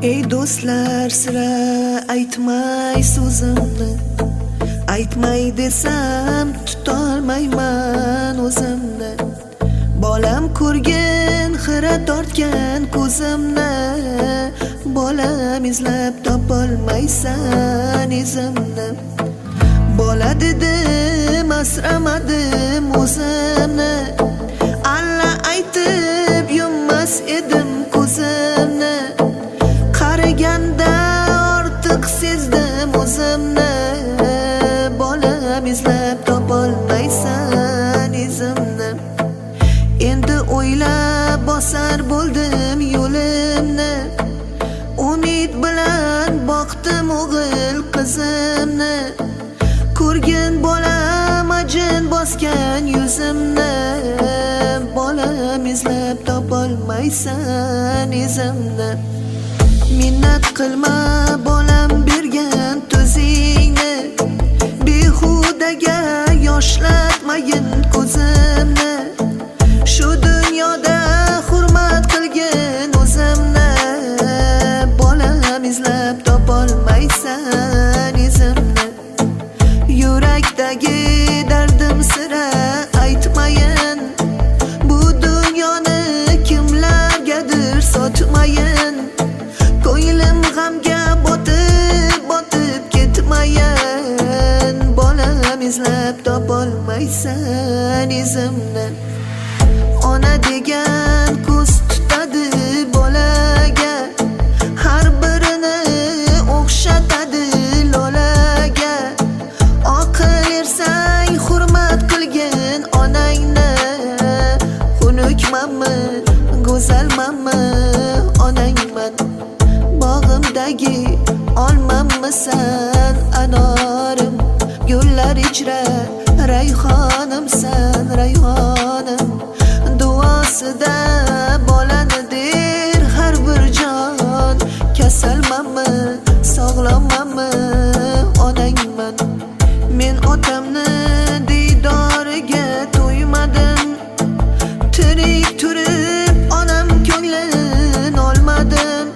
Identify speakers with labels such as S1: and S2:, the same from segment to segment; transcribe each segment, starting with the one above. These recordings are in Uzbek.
S1: Ey do'stlar, sira aytmay so'zimni, aytmay desam tutolmayman o'zimni. Bolam ko'rgin, xira tortgan ko'zimni, bolam izlab topolmaysan izimni. Bola dedim, asramadim o'zimni, alla aytib yummas edim ko'zimni. Qaraganda ortiq sezdim o'zimni, bolam izlab topolmaysan izimni. Endi o'ylab bosar bo'ldim yo'limni, umid bilan boqdim o'g'il qizimni. Ko'rgin bolam ajin bosgan yuzimni, bolam izlab topolmaysan izimni. Minnat qilma bolam bergan tuzingni, behudaga yoshlatmayin ko'zimni. Shu dunyoda hurmat qilgin o'zimni, bolam izlab topolmaysan izimni. Yurakdagi dardim sira aytmayin, bu dunyoni kimlargadir sotmayin. Ko'nglim g'amga botib ketmayin, bolam izlab topolmaysan izimni. Ona degan ko'z tutadi bolaga, har birini o'xshatadi lolaga. Oqil ersang hurmat qilgin onangni, xunukmanmi, go'zalmanmi onangman. Bog'imdagi olmammisan anorim, gullar ichra rayhonimsan rayhonim. Duosida bolani der har bir jon, kasalmanmi, sog'lommanmi onangman. Men otamni diydoriga to'ymadim, tirik turib onam ko'nglin olmadim.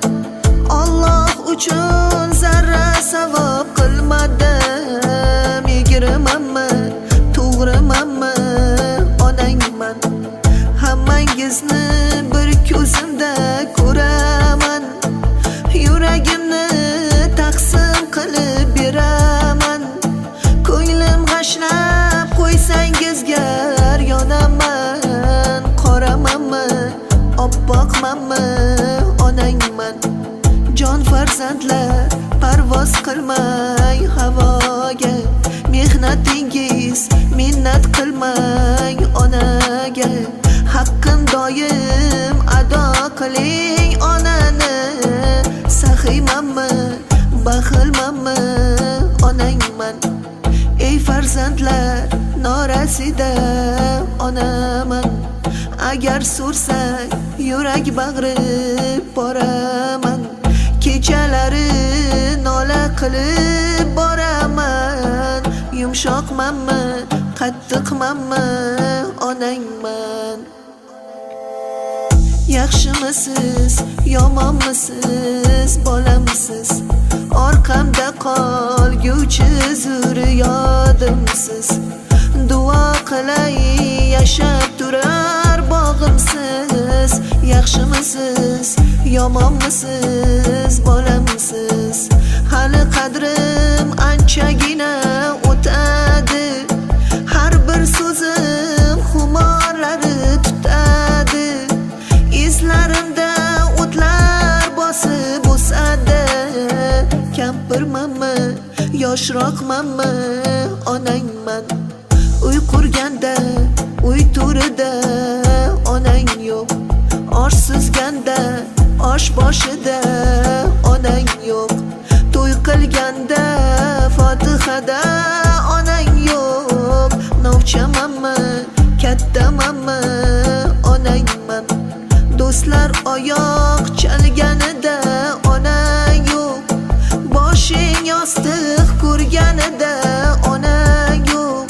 S1: Alloh uchun zarra savob qilmadim. Yigirmanmi, to'g'rimanmi onangman. Hammangizni bir ko'zimda ko'raman, yuragimni taqsim qilib beraman. Ko'nglim g'ashlab qo'ysangizga yonaman. Qoramanmi, oppoqmanmi onangman. Jon farzandlar parvoz qilmang havoga, mehnatingiz minnat qilmang onaga. Haqqin doim ado qiling onani, saxiymanmi, baxilmanmi onangman. Ey farzandlar norasida onaman, agar so'rsang yurak bag'rib boraman. Kechalari nola qilib boraman, yumshoqmanmi, qattiqmanmi onangman. Yaxshimisiz, yomonmisiz bolamsiz, orqamda qolguvchi zurriyodimsiz. Duo qilay yashab turar bog'imsiz. Yaxshimisiz, yomonmisiz bolamsiz, hali qadrim anchagina o'tadi. Har bir so'zim xumorlari tutadi, izlarimda o'tlar bosib o'sadi. Kampirmanmi, yoshroqmanmi onangman. Uy qurganda, uy to'rida onang yo'q. Osh suzganda, osh boshida onang yo'q. To'y qilganda, fotihada onang yo'q. Novchamanmi, kattamanmi onangman. Do'stlar oyoq chalganida onang yo'q. Boshing yostiq ko'rganida onang yo'q.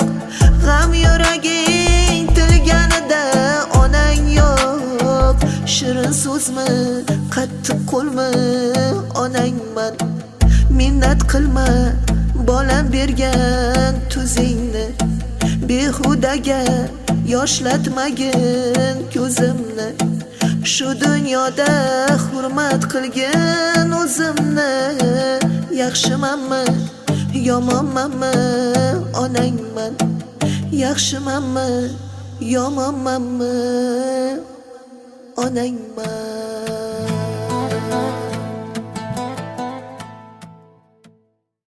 S1: G'am yuraging tilganida onang yo'q. Shirin so'zmi, qattiq qo'lmi onangman. Minnat qilma bolam bergan tuzingni, behudaga yoshlatmagin ko'zimni. Shu dunyoda hurmat qilgin o'zimni. Yaxshimanmi, yomonmanmi, onangman. Yaxshimanmi, yomonmanmi, onangman.